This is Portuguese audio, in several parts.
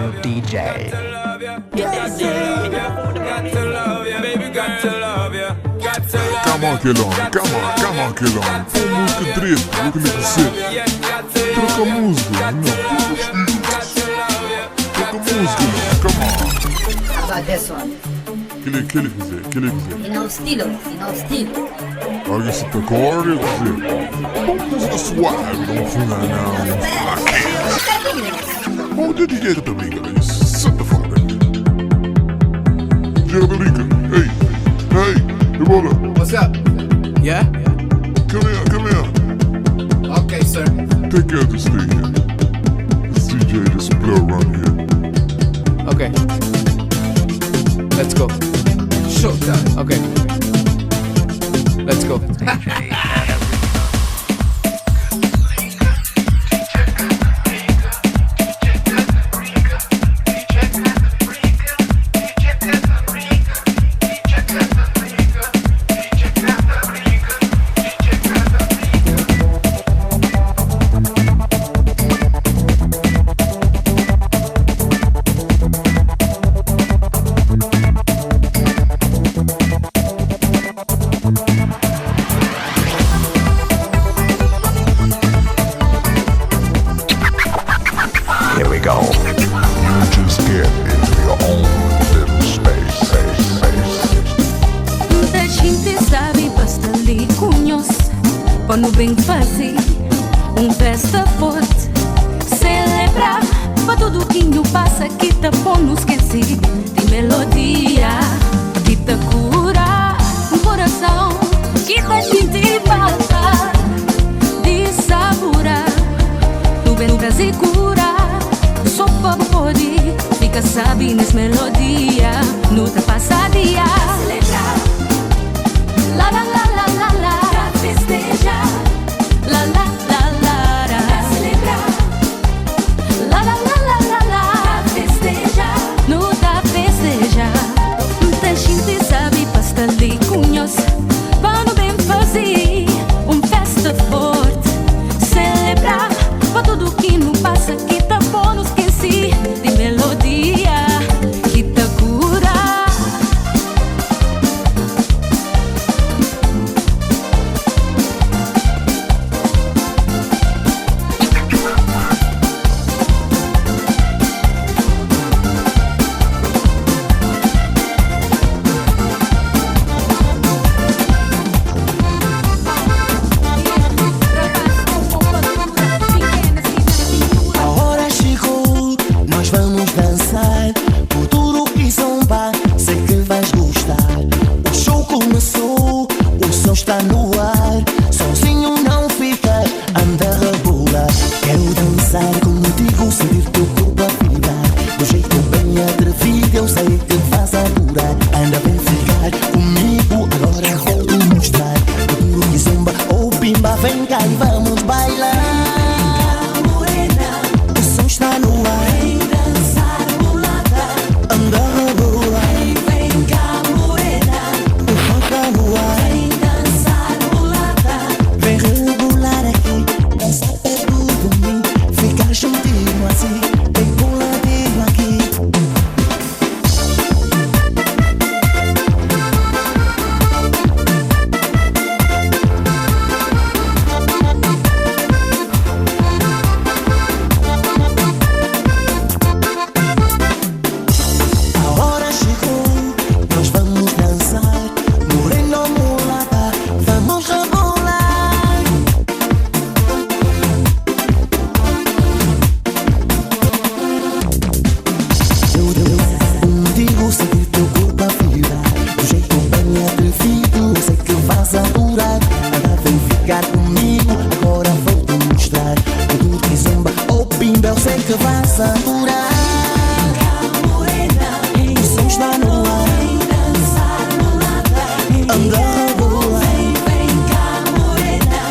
new DJ. Come on, Kelon, come on, Kelon. Põe música treta, o que lhe dizer. Troca música, não. Troca música, não, come on. How about this one? Que lhe dizer? In our stilo. Olha esse tacorde, dizer. Música suave, não funa não. Oh, the DJ that the brinca, sit the fuck down. DJ the brinca, hey, Ebola. What's up? Yeah? Come here. Okay, sir. Take care of this thing here. This DJ just blow around here. Okay. Let's go. Showtime. Okay. Let's go. Quando bem fazer festa forte, celebrar para tudo que nos passa, que tá bom não esquecer de melodia, que tá cura o coração, que tá gente falta de saborar, tu bem trazer cura, só para poder fica sabe nessa melodia, não tá passadia, celebrar, la la la la la la. Festeja, la la la la la, celebrar, la la la la la la, festeja, no da festeja. Muita gente sabe pastel de cunhos, quando bem fazer festa forte, celebrar para tudo que não passa, que tá bom não esquecer de melodia, que tá cura. Está no ar, sozinho não fica, anda a rebolar. Quero dançar contigo, sentir teu corpo a vibrar. Do jeito bem atrevido, eu sei que vais adorar. Anda bem ficar comigo, agora vou-te mostrar. Procuro que zumba ou bimba, vem cá e vamos bailar. Vem cá, morena, o som está no ar. Vem dançar bolada, anda a rebolar. Vem cá, morena, o som está no ar. Vem rebolar aqui, dançar perto de mim, ficar juntinho assim, bem coladinho aqui. A hora chegou, nós vamos dançar, morena ou mulata, vamos rebolar. Contigo, sentir teu corpo a vibrar. Do jeito bem atrevido, eu sei que vais adorar. Anda, vem ficar comigo, agora vou-te mostrar. Tudo que zumba ou bimba, eu sei que vais adorar. Vem cá, morena, o som está no ar. Vem dançar bolada, anda a rebolar. Vem cá, morena,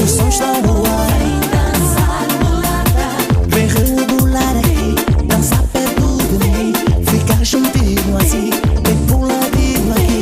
o som está no ar. Vem dançar bolada, vem rebolar aqui, dançar perto de mim, ficar juntinho assim, bem coladinho aqui.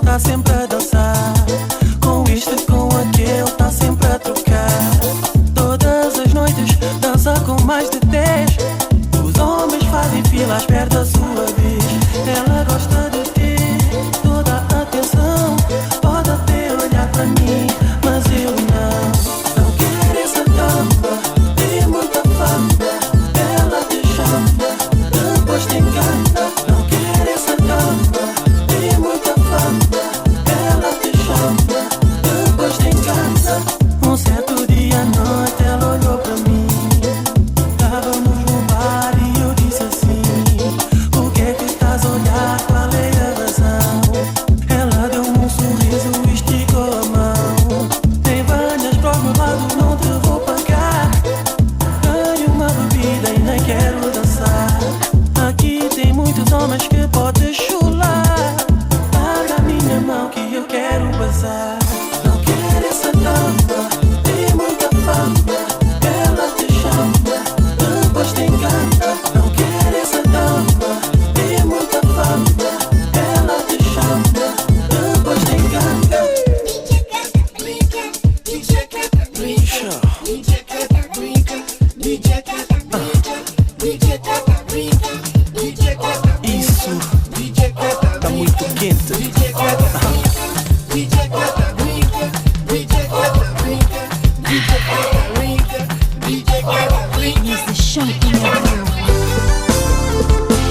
tá sempre a dançar. Com isto e com aquele tá sempre a trocar. Todas as noites dança com mais de 10. Os homens fazem fila à espera da sua vez. Ela gosta de ter toda a atenção. Pode até olhar pra mim, mas eu não. Não quero essa dama, tem muita fama. Ela te chama, depois te engana. Não quero essa dama, tem muita fama. Ela te chama, depois te engana. Um certo dia à noite ela olhou pra mim. Estávamos no bar e eu disse assim: o que é que estás a olhar? Qual é a razão? Ela deu-me um sorriso e esticou a mão. Nem venhas para os meus lados, não te vou pagar. Ganho uma bebida e nem quero dançar. Aqui tem muitos homens que podes chular. Paga a minha mão que eu quero passar. Não quero essa dama, tem muita fama. Ela te chama, depois te engana. Não quero essa dama, tem muita fama. Ela te chama, depois te engana. Isso tá muito quente. Use the shampoo,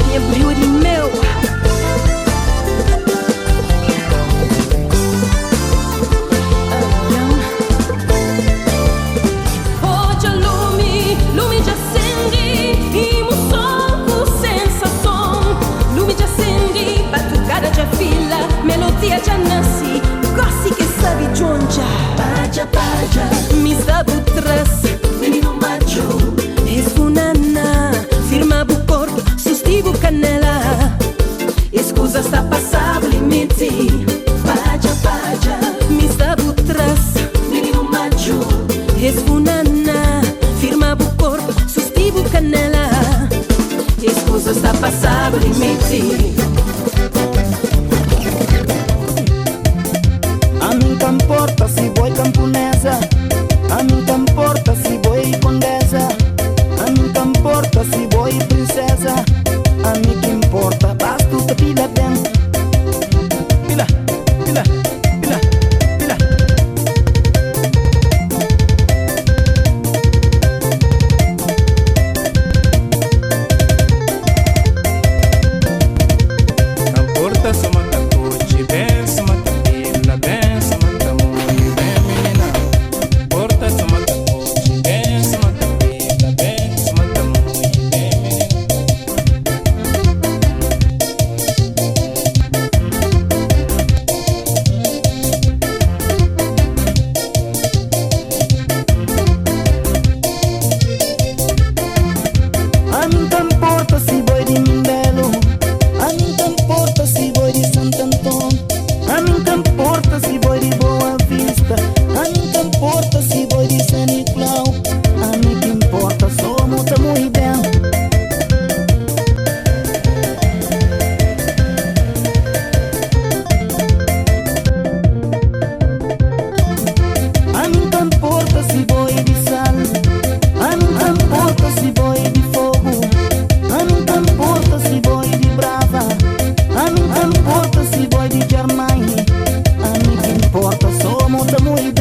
minha beauty meu. Hoje lume de acendi, emoção com sensação. Lume de acendi, batucada de fila, melodia de nasci, gosto que sabe de onde. Paja, paja, me sabe o traço. Menino macho, esfunana, firma o corpo, sustivo canela. Escusa sta passando limite. Paja, paja, me sabe o traço. Menino macho, esfunana, firma o corpo, sustivo canela. Escusa sta passando limite. A mim não importa se boi camponesa. A mim não importa se boi condesa. A mim não importa se boi princesa. A mim que importa, basta tu pila bem. Pila, pila, pila, pila. Não importa se mata coche, bem, se mata pila, bem, se mata muito bem, menina. Não importa se mata coche, bem, se mata pila, bem, se mata muito bem, menina. A mim não importa se boi de Mindelo. A mim não importa se boi de Santo Antônio. A mim não importa se boi de Boa Vista. A mim não importa se boi de San Nicolau. A mim que importa, somos muito bem. A mim não importa se boi de sal. A mim não importa se boi de fogo. A mim não importa se boi de brava. A mim não importa se boi de Germany. A mim que importa, somos muito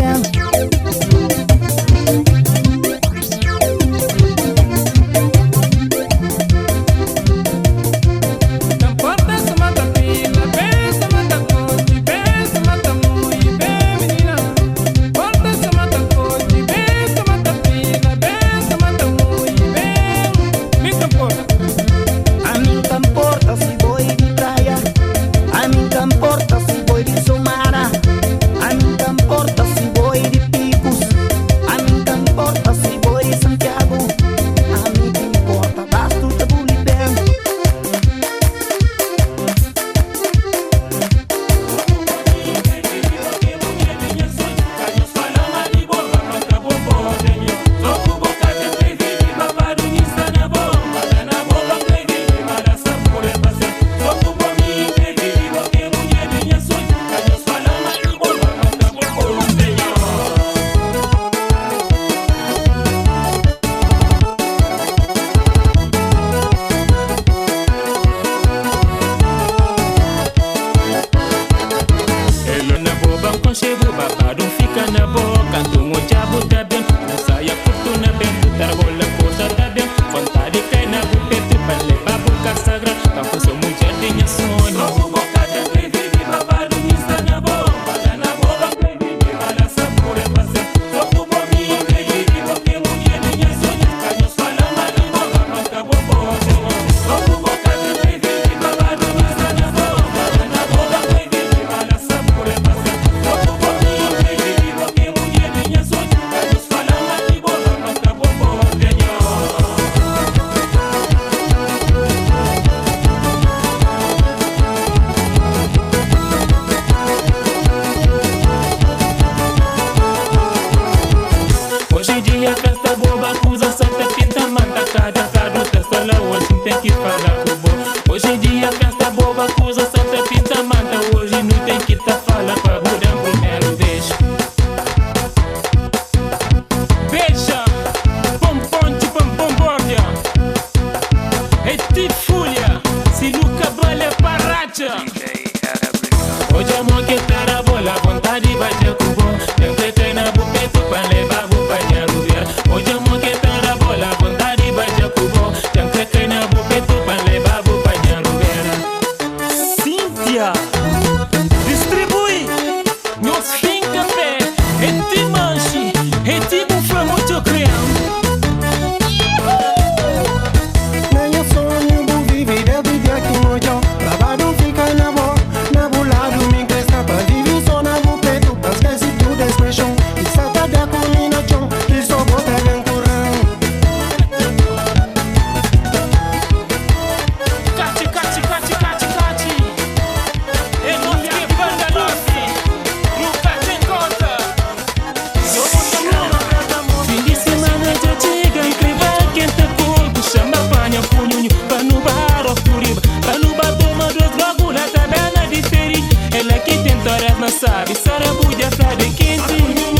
sabe, sarabuja, frade quente.